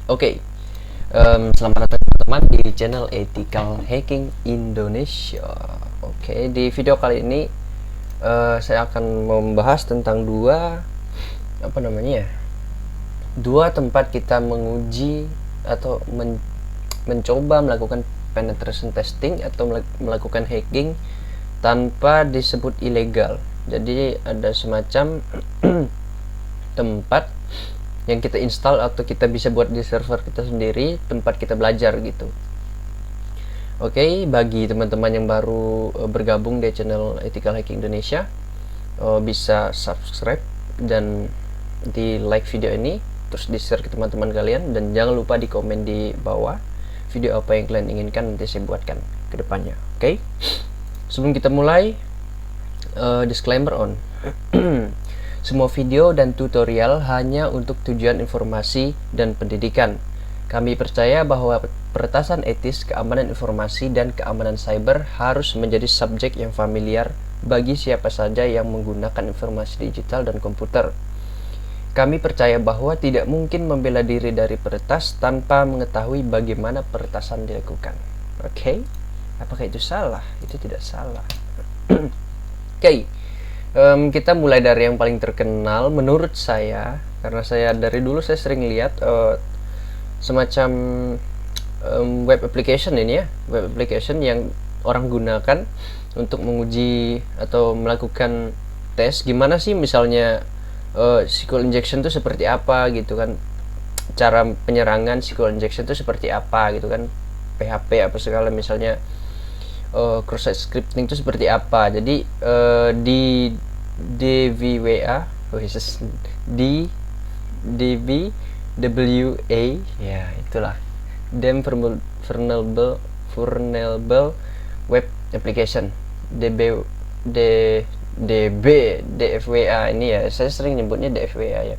Oke, selamat datang teman-teman di channel Ethical Hacking Indonesia. Oke, di video kali ini saya akan membahas tentang dua tempat kita menguji atau mencoba melakukan penetration testing atau melakukan hacking tanpa disebut ilegal. Jadi ada semacam tempat yang kita install atau kita bisa buat di server kita sendiri, tempat kita belajar gitu. Oke, bagi teman-teman yang baru bergabung di channel Ethical Hacking Indonesia, bisa subscribe dan di like video ini, terus di share ke teman-teman kalian, dan jangan lupa di komen di bawah video apa yang kalian inginkan nanti saya buatkan ke depannya. Oke, sebelum kita mulai, disclaimer on. Semua video dan tutorial hanya untuk tujuan informasi dan pendidikan. Kami percaya bahwa peretasan etis, keamanan informasi, dan keamanan cyber harus menjadi subjek yang familiar bagi siapa saja yang menggunakan informasi digital dan komputer. Kami percaya bahwa tidak mungkin membela diri dari peretas tanpa mengetahui bagaimana peretasan dilakukan. Oke? Apakah itu salah? Itu tidak salah. Oke. Kita mulai dari yang paling terkenal menurut saya, karena saya dari dulu saya sering lihat semacam web application ini ya, web application yang orang gunakan untuk menguji atau melakukan tes gimana sih misalnya SQL injection itu seperti apa gitu kan, cara penyerangan SQL injection itu seperti apa gitu kan, PHP apa segala misalnya, cross site scripting itu seperti apa. Jadi di DVWA, DBWA, ya itulah, vulnerable web application, DFWA ini ya, saya sering nyebutnya DFWA ya.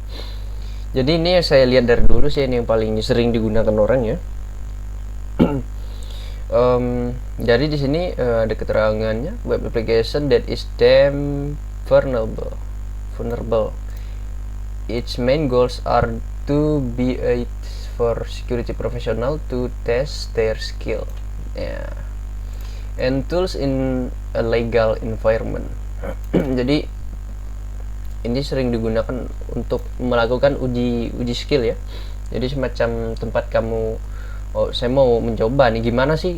Jadi ini yang saya lihat dari dulu sih, ini yang paling sering digunakan orang ya. Jadi di sini ada keterangannya, web application that is vulnerable. Its main goals are to be a for security professional to test their skill, and tools in a legal environment. Jadi ini sering digunakan untuk melakukan uji skill ya. Jadi semacam tempat kamu, saya mau mencoba nih gimana sih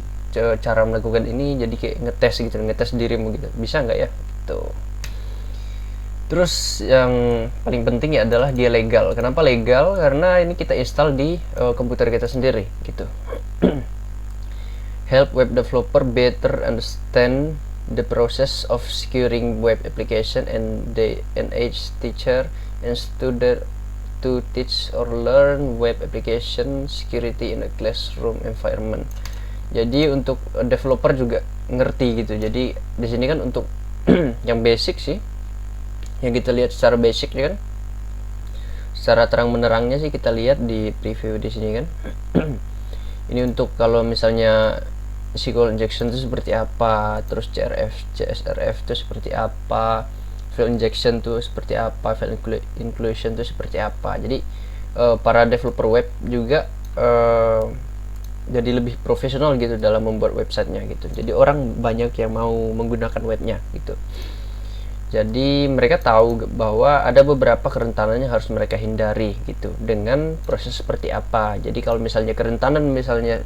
cara melakukan ini, jadi kayak ngetes dirimu gitu, bisa nggak ya gitu. Terus yang paling penting ya adalah dia legal. Kenapa legal? Karena ini kita install di komputer kita sendiri gitu. Help web developer better understand the process of securing web application and they encourage teacher and student to teach or learn web application security in a classroom environment. Jadi untuk developer juga ngerti gitu. Jadi di sini kan untuk yang basic sih, yang kita lihat secara basic kan, secara terang menerangnya sih kita lihat di preview di sini kan. Ini untuk kalau misalnya SQL injection itu seperti apa, terus CSRF itu seperti apa, file injection itu seperti apa, file inclusion itu seperti apa. Jadi para developer web juga jadi lebih profesional gitu dalam membuat websitenya gitu. Jadi orang banyak yang mau menggunakan webnya gitu. Jadi mereka tahu bahwa ada beberapa kerentanan yang harus mereka hindari gitu dengan proses seperti apa. Jadi kalau misalnya kerentanan misalnya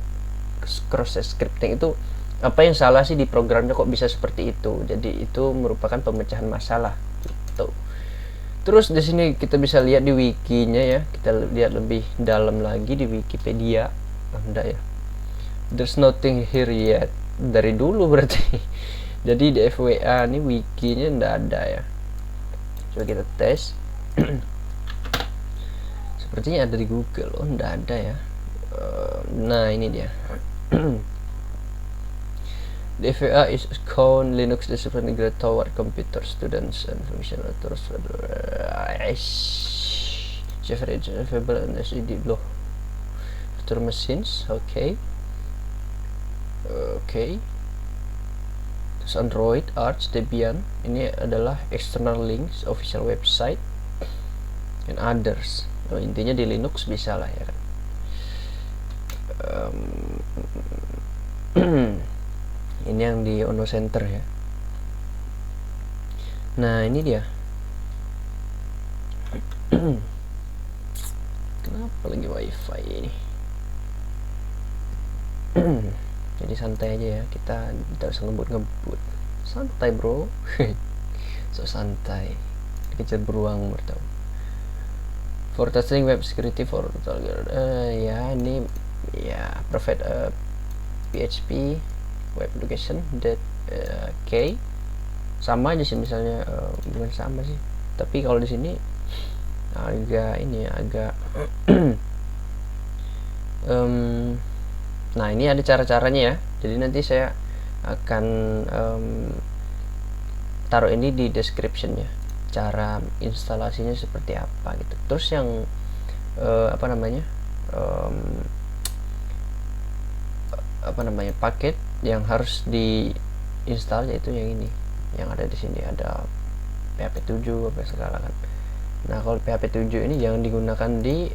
cross site scripting itu, apa yang salah sih di programnya kok bisa seperti itu. Jadi itu merupakan pemecahan masalah gitu. Terus di sini kita bisa lihat di wikinya ya, kita lihat lebih dalam lagi di Wikipedia. Enggak ya, there's nothing here yet, dari dulu berarti. Jadi di FWA ini wikinya enggak ada ya. Coba kita tes. Sepertinya ada di Google. Oh, enggak ada ya. Nah ini dia. The FWA is a common Linux distribution geared toward computer students and functional authors. Available and SED loh. Virtual machines, okay. Terus Android, Arch, Debian, ini adalah external links, official website, and others. Intinya di Linux bisa lah ya kan. ini yang di Ono Center ya. Nah ini dia. Kenapa lagi wifi ini? Jadi santai aja ya, kita tidak usah ngebut, santai bro. So santai, dikejar beruang bertau. For testing web security for ya ini ya private PHP web application that K sama aja sih misalnya, bukan sama sih, tapi kalau di sini agak ini ya, agak nah ini ada cara-caranya ya. Jadi nanti saya akan taruh ini di description ya, cara instalasinya seperti apa gitu. Terus yang paket yang harus diinstal yaitu yang ini, yang ada di sini ada PHP 7 apa segala kan. Nah kalau PHP 7 ini jangan digunakan di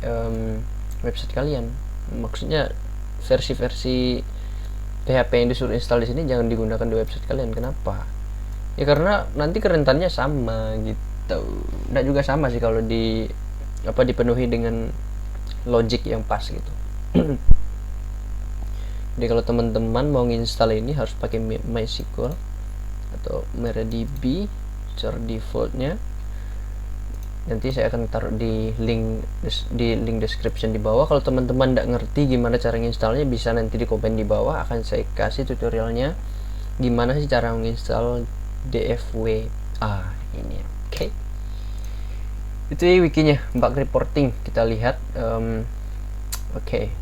website kalian. Maksudnya versi-versi PHP yang disuruh install di sini jangan digunakan di website kalian. Kenapa? Ya karena nanti kerentannya sama gitu. Nggak juga sama sih kalau dipenuhi dengan logic yang pas gitu. Jadi kalau teman-teman mau nginstal ini harus pakai MySQL atau MariaDB secara defaultnya. Nanti saya akan taruh di link description di bawah. Kalau teman-teman tidak ngerti gimana cara nginstalnya, bisa nanti di komen di bawah, akan saya kasih tutorialnya gimana sih cara menginstal DFWA ini. Oke. Itu ya wikinya, bug reporting. Kita lihat. Oke.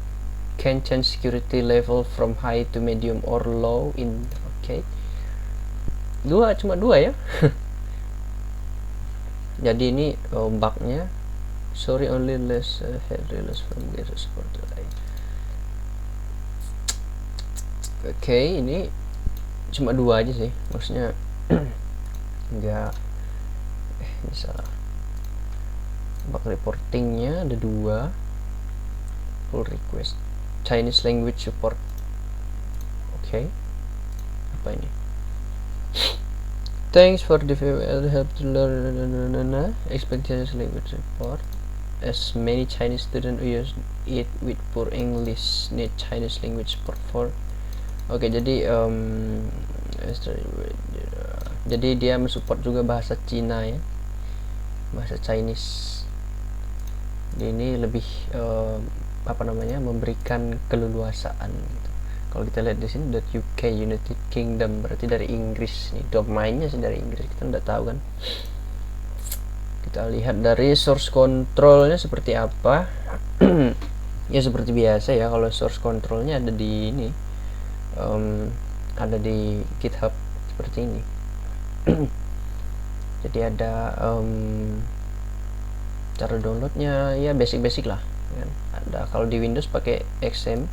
Can change security level from high to medium or low in. Oke. Cuma dua ya. Jadi ini bugnya, sorry only less head release from get support. Oke, ini cuma dua aja sih, maksudnya enggak ini salah. Bug reportingnya ada dua. Pull request Chinese language support. Oke. Apa ini? Thanks for the help to learn expect Chinese language support. As many Chinese students who use it with poor English need Chinese language support for. Oke, jadi jadi dia mensupport juga bahasa Cina ya, bahasa Chinese. Jadi ini lebih memberikan keleluasaan gitu. Kalau kita lihat di sini .UK United Kingdom, berarti dari Inggris nih, domainnya sih dari Inggris, kita nggak tahu kan. Kita lihat dari source controlnya seperti apa. Ya seperti biasa ya, kalau source controlnya ada di ini, ada di GitHub seperti ini. Jadi ada cara downloadnya ya basic lah kan. Ada kalau di Windows pakai exam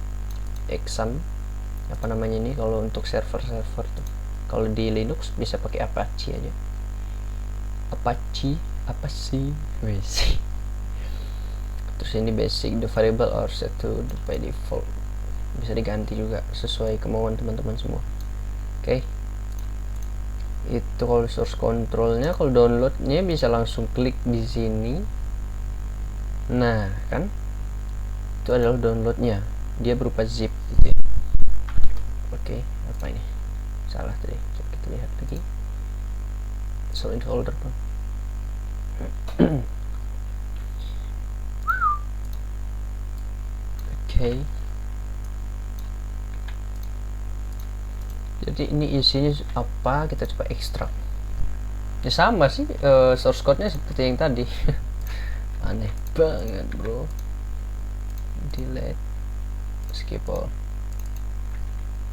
ini kalau untuk server tuh. Kalau di Linux bisa pakai Apache aja. Apa sih? Terus ini basic, the variable are set to by default, bisa diganti juga sesuai kemauan teman-teman semua. Oke. Itu kalau source controlnya. Kalau downloadnya bisa langsung klik di sini. Nah kan, itu adalah downloadnya, dia berupa zip gitu ya. Oke, apa ini? Salah tadi. Coba kita lihat lagi. So in folder tuh. Oke. Jadi ini isinya apa? Kita coba ekstrak. Ya sama sih, source code-nya seperti yang tadi. Aneh banget bro. Delete, skip all.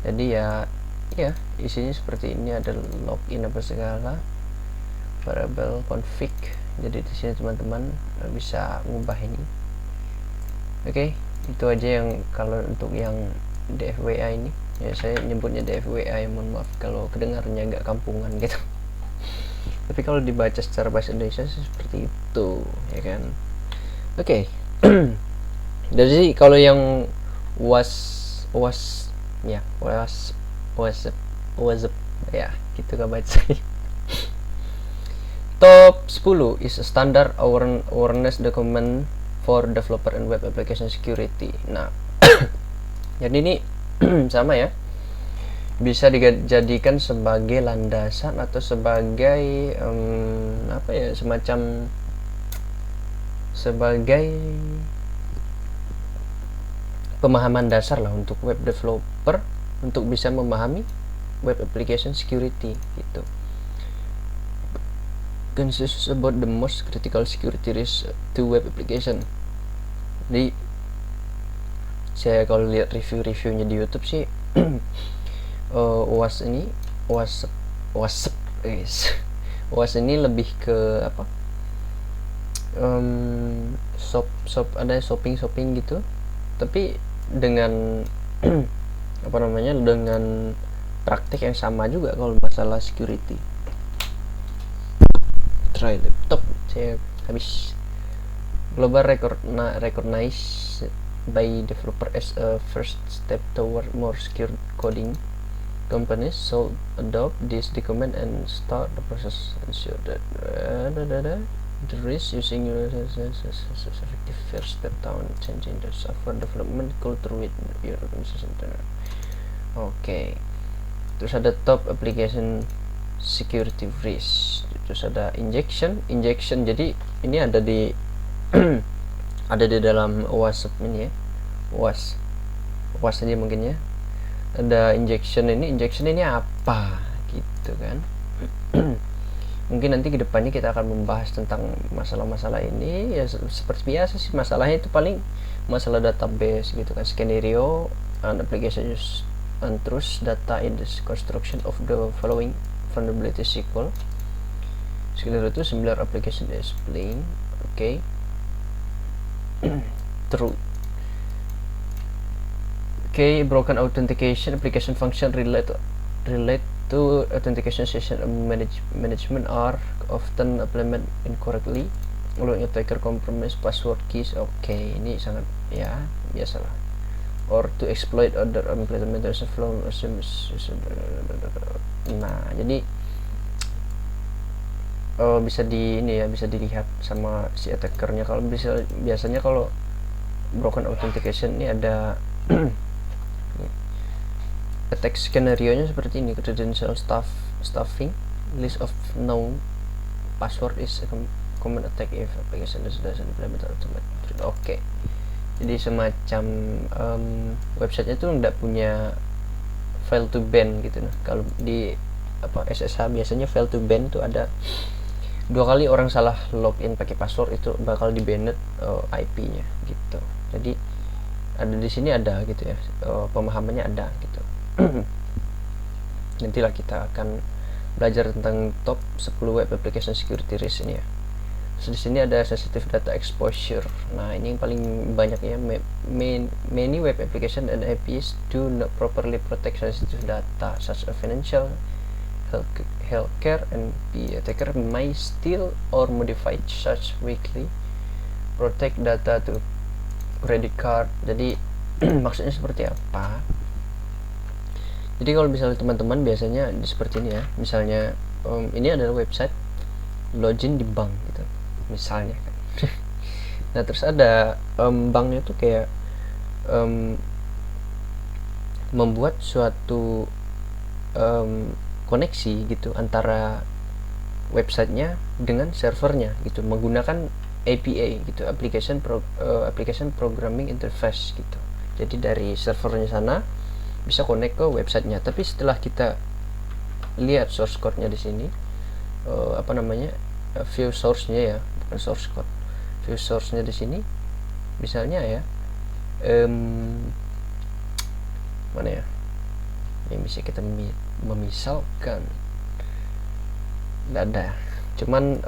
Jadi ya isinya seperti ini, ada login apa segala, variable config. Jadi di sini teman-teman bisa ngubah ini. Oke, itu aja yang kalau untuk yang DFWA ini. Ya saya nyebutnya DFWA, ya mohon maaf kalau kedengarannya agak kampungan gitu. Tapi kalau dibaca secara bahasa Indonesia seperti itu, ya kan. Oke. Jadi kalau yang WASP ya, gitu kan baca. Top 10 is a standard awareness document for developer and web application security. Nah, jadi ini sama ya, bisa dijadikan sebagai landasan atau sebagai apa ya, semacam sebagai pemahaman dasar lah untuk web developer untuk bisa memahami web application security gitu. Consists about the most critical security risk to web application. Jadi saya kalau lihat review-reviewnya di YouTube sih WASP ini lebih ke apa, ada shopping gitu, tapi dengan apa namanya, dengan praktik yang sama juga kalau masalah security. Try laptop saya habis. Global recognized by developer as a first step toward more secure coding. Companies should adopt this document and start the process, ensure that the risk using effective first step down changing the software development culture with your organization. Oke. Terus ada top application security risk. Terus ada injection. Jadi ini ada di ada di dalam WASP ini ya. WASP aja mungkin ya. Ada injection ini apa gitu kan. Mungkin nanti kedepannya kita akan membahas tentang masalah-masalah ini ya, seperti biasa sih masalahnya itu paling masalah database gitu kan, scenario and application use and terus data in the construction of the following vulnerability SQL. Scenario itu similar application explain. Okay. True. Okay, broken authentication application function relate to authentication session management are often implemented incorrectly, allowing attacker compromise password keys. Okay, ini sangat ya biasalah. Or to exploit other implementation flow. Nah, jadi bisa bisa dilihat sama si attackernya. Kalau biasanya kalau broken authentication ini ada attack skenario-nya seperti ini: credential stuffing, list of known password is a common attack if application doesn't implement automatically. Oke. Jadi semacam websitenya itu nggak punya file to ban gitu. Nah, kalau di SSH biasanya file to ban itu ada 2 kali orang salah login pakai password itu bakal di banned IP-nya gitu. Jadi ada di sini ada gitu ya, pemahamannya ada gitu. Nantilah kita akan belajar tentang top 10 web application security risk ini ya. Terus di sini ada sensitive data exposure. Nah, ini yang paling banyak ya. Many web application and APIs do not properly protect sensitive data such as financial, healthcare, and the attacker may steal or modify such weakly protect data to credit card. Jadi maksudnya seperti apa? Jadi kalau misalnya teman-teman biasanya seperti ini ya, misalnya ini adalah website login di bank gitu misalnya kan. Nah, terus ada banknya tuh kayak membuat suatu koneksi gitu antara websitenya dengan servernya gitu, menggunakan API gitu, application programming interface gitu. Jadi dari servernya sana bisa connect ke websitenya, tapi setelah kita lihat source code-nya di sini, view source-nya ya, bukan source code, view source-nya di sini, misalnya ya, mana ya, yang bisa kita memisalkan, nggak ada, cuman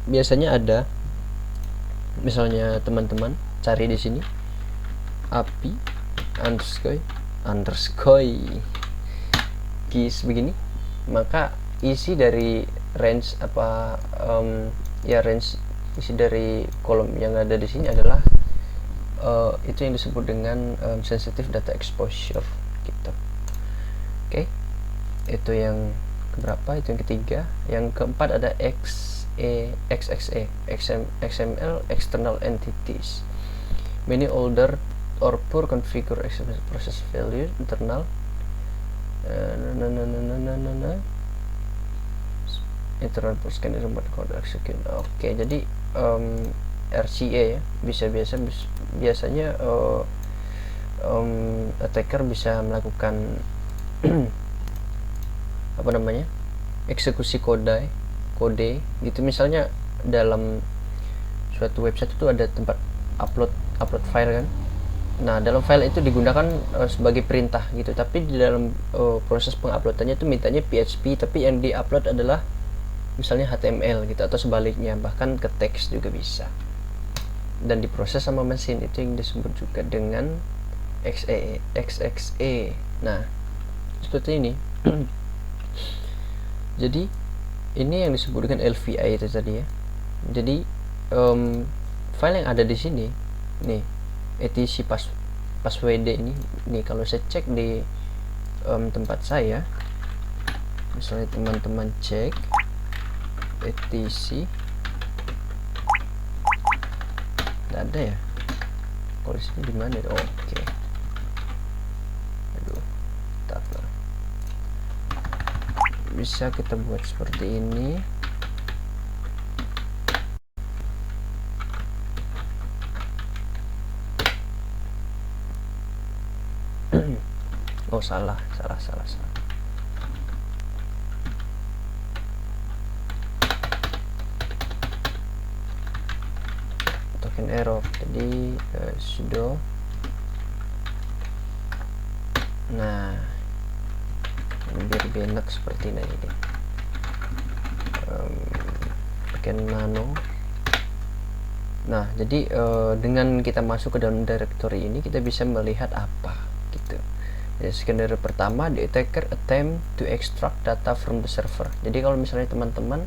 biasanya ada, misalnya teman-teman cari di sini, API underscore keys begini, maka isi dari range range isi dari kolom yang ada di sini adalah itu yang disebut dengan sensitive data exposure gitu. Oke. Itu yang keberapa? Itu yang ketiga. Yang keempat ada XXE, XML external entities. Many older or poor configure XML process value internal internal scan remote code execute. Oke, jadi RCA ya, biasanya attacker bisa melakukan apa namanya, eksekusi kode gitu. Misalnya dalam suatu website itu ada tempat upload file kan. Nah, dalam file itu digunakan sebagai perintah gitu, tapi di dalam proses penguploadannya itu mintanya PHP, tapi yang diupload adalah misalnya HTML gitu, atau sebaliknya, bahkan ke teks juga bisa, dan diproses sama mesin. Itu yang disebut juga dengan XXE. Nah, seperti ini. Jadi ini yang disebut dengan LVI itu tadi ya. Jadi file yang ada di sini nih, etc passwd ini nih, kalau saya cek di tempat saya, misalnya teman-teman cek etc, nggak ada ya. Kalau di sini di mana? Oke. Aduh, tak lah. Bisa kita buat seperti ini. Oh, salah. Token error. Jadi sudo. Nah, biar lebih enak seperti ini. Token nano. Nah, jadi dengan kita masuk ke dalam directory ini, kita bisa melihat apa gitu. Jadi skenario pertama, the attacker attempt to extract data from the server. Jadi kalau misalnya teman-teman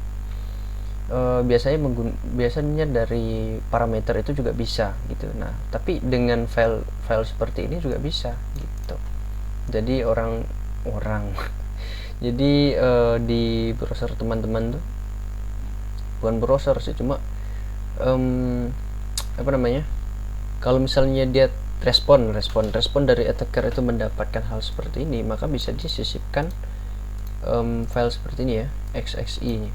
biasanya dari parameter itu juga bisa gitu. Nah, tapi dengan file seperti ini juga bisa gitu. Jadi jadi di browser teman-teman tuh, bukan browser sih, cuma apa namanya, kalau misalnya dia respon dari attacker itu mendapatkan hal seperti ini, maka bisa disisipkan file seperti ini ya, XXE ini.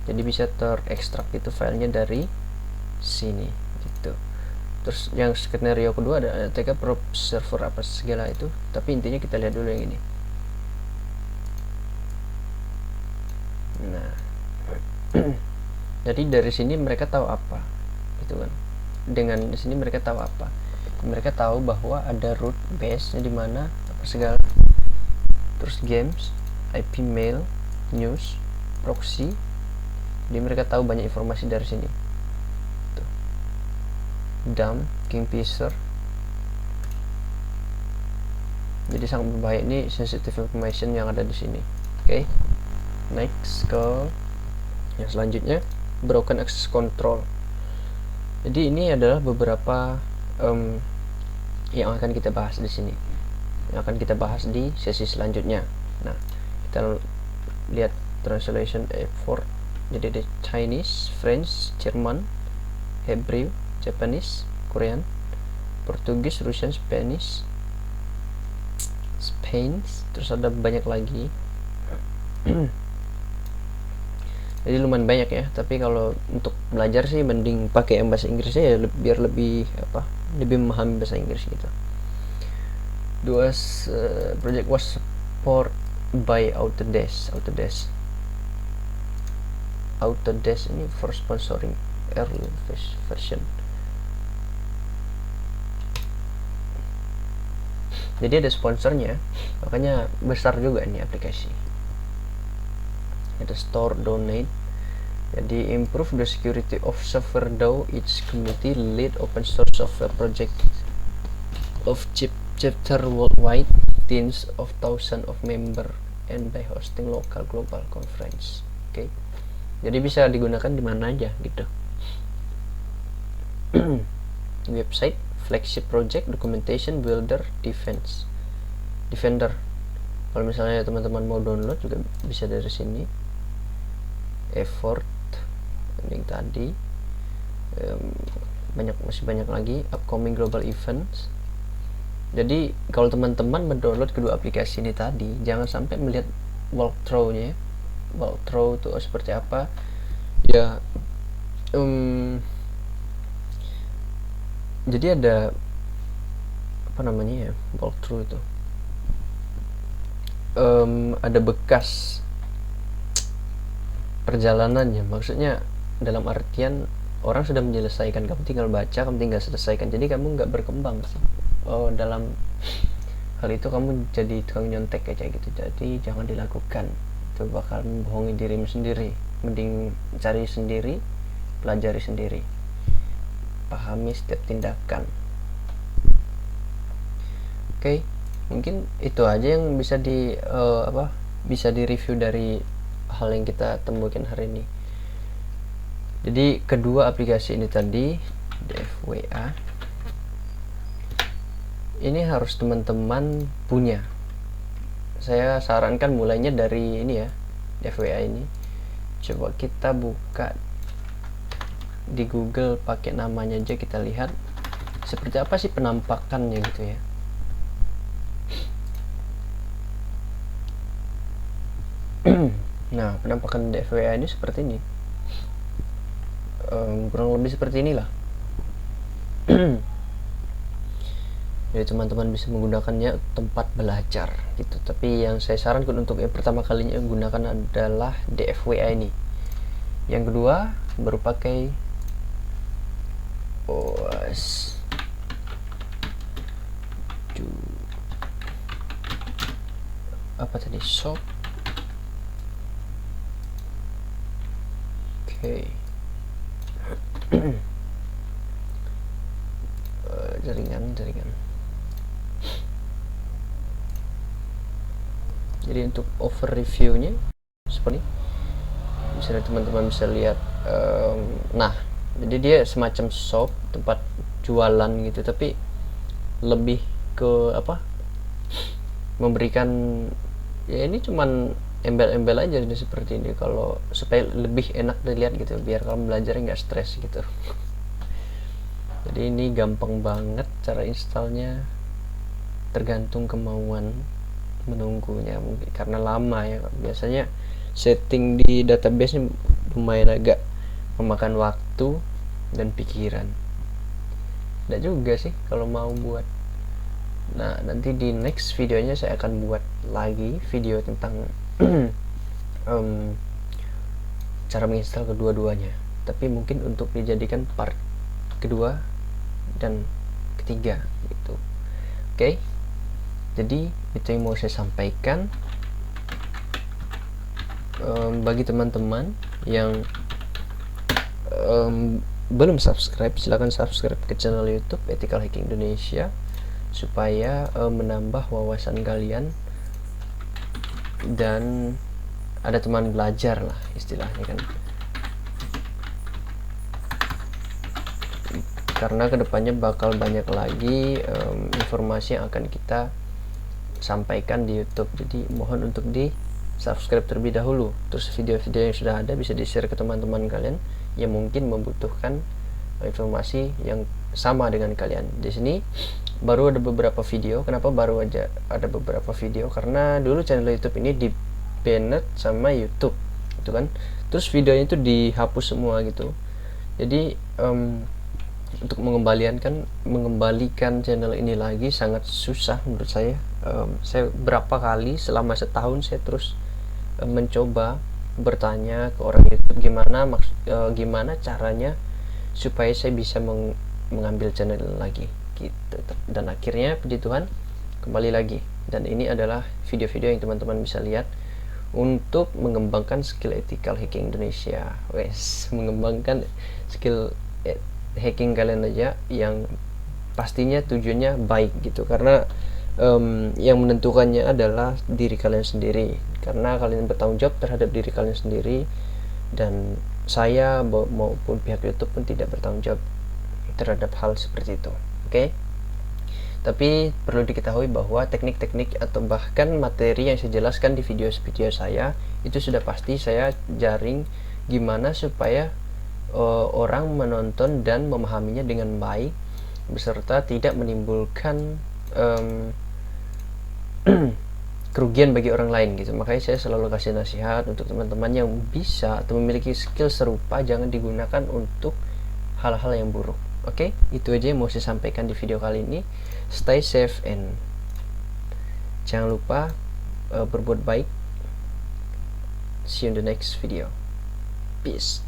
Jadi bisa terekstrak itu filenya dari sini gitu. Terus yang skenario kedua ada attacker probe server apa segala itu, tapi intinya kita lihat dulu yang ini. Nah, jadi dari sini mereka tahu apa gitu kan. Dengan di sini mereka tahu apa? Mereka tahu bahwa ada root base-nya di mana, apa segala. Terus games, IP mail, news, proxy. Jadi mereka tahu banyak informasi dari sini. Tuh. Dump, Kingfisher. Jadi sangat berbahaya, ini sensitive information yang ada di sini. Oke. Next ke yang selanjutnya, broken access control. Jadi ini adalah beberapa yang akan kita bahas di sini, yang akan kita bahas di sesi selanjutnya. Nah, kita lihat translation effort. Jadi ada Chinese, French, German, Hebrew, Japanese, Korean, Portugis, Russian, Spanish, terus ada banyak lagi. Jadi lumayan banyak ya, tapi kalau untuk belajar sih mending pakai yang bahasa Inggrisnya ya, biar lebih memahami bahasa Inggris gitu. Project was support by Autodesk ini for sponsoring early version. Jadi ada sponsornya, makanya besar juga ini aplikasi. Ada store, donate. Jadi improve the security of software DAO. Each community lead open source software project of chapter worldwide, tens of thousands of member, and by hosting local global conference. Oke. Jadi bisa digunakan di mana aja gitu. website, flagship project, documentation, builder, defender. Kalau misalnya teman-teman mau download juga bisa dari sini. Effort yang tadi, masih banyak lagi. Upcoming global events. Jadi kalau teman-teman mendownload kedua aplikasi ini tadi, jangan sampai melihat walkthrough-nya. Walkthrough itu seperti apa ya. Jadi ada apa namanya ya, walkthrough itu ada bekas perjalanannya, maksudnya dalam artian orang sudah menyelesaikan, kamu tinggal baca, kamu tinggal selesaikan, jadi kamu nggak berkembang sih. Dalam hal itu kamu jadi tukang nyontek aja gitu, jadi jangan dilakukan, itu bakal membohongi dirimu sendiri. Mending cari sendiri, pelajari sendiri, pahami setiap tindakan. Oke, mungkin itu aja yang bisa bisa di review dari hal yang kita temukan hari ini. Jadi kedua aplikasi ini tadi, DFWA, ini harus teman-teman punya. Saya sarankan mulainya dari ini ya, DFWA ini. Coba kita buka di Google, pakai namanya aja, kita lihat seperti apa sih penampakannya gitu ya. Nah, penampakan DFWA ini seperti ini, kurang lebih seperti inilah. Jadi teman-teman bisa menggunakannya tempat belajar gitu. Tapi yang saya sarankan untuk yang pertama kalinya menggunakan adalah DFWA ini. Yang kedua baru pakai shop. Oke. Jaringan. Jadi untuk over reviewnya seperti ini. Misalnya teman-teman bisa lihat, nah jadi dia semacam shop, tempat jualan gitu, tapi lebih ke apa, memberikan ya ini cuman embel-embel aja seperti ini, kalau supaya lebih enak dilihat gitu, biar kamu belajar nggak stres gitu. Jadi ini gampang banget cara installnya, tergantung kemauan menunggunya, mungkin karena lama ya, biasanya setting di database nya lumayan agak memakan waktu dan pikiran. Nggak juga sih kalau mau buat. Nah, nanti di next videonya saya akan buat lagi video tentang cara menginstal kedua-duanya, tapi mungkin untuk dijadikan part kedua dan ketiga gitu. Oke. Jadi itu yang mau saya sampaikan. Bagi teman-teman yang belum subscribe, silahkan subscribe ke channel YouTube Ethical Hacking Indonesia supaya menambah wawasan kalian dan ada teman belajar lah istilahnya kan. Karena kedepannya bakal banyak lagi informasi yang akan kita sampaikan di YouTube, jadi mohon untuk di subscribe terlebih dahulu. Terus video-video yang sudah ada bisa di-share ke teman-teman kalian yang mungkin membutuhkan informasi yang sama dengan kalian. Di sini baru ada beberapa video. Kenapa baru aja ada beberapa video? Karena dulu channel YouTube ini di-banned sama YouTube, gitu kan. Terus videonya itu dihapus semua gitu. Jadi untuk mengembalikan channel ini lagi sangat susah menurut saya. Saya berapa kali selama setahun saya terus mencoba bertanya ke orang YouTube gimana caranya supaya saya bisa mengambil channel lagi gitu. Dan akhirnya puji Tuhan kembali lagi, dan ini adalah video-video yang teman-teman bisa lihat untuk mengembangkan skill Ethical Hacking Indonesia. Mengembangkan skill hacking kalian aja, yang pastinya tujuannya baik gitu, karena yang menentukannya adalah diri kalian sendiri, karena kalian bertanggung jawab terhadap diri kalian sendiri, dan saya maupun pihak YouTube pun tidak bertanggung jawab terhadap hal seperti itu. Oke. Tapi perlu diketahui bahwa teknik-teknik atau bahkan materi yang saya jelaskan di video-video saya itu sudah pasti saya jaring gimana supaya orang menonton dan memahaminya dengan baik beserta tidak menimbulkan kerugian bagi orang lain gitu. Makanya saya selalu kasih nasihat untuk teman-teman yang bisa atau memiliki skill serupa, jangan digunakan untuk hal-hal yang buruk. Oke, itu aja yang mau saya sampaikan di video kali ini. Stay safe and jangan lupa berbuat baik. See you in the next video. Peace.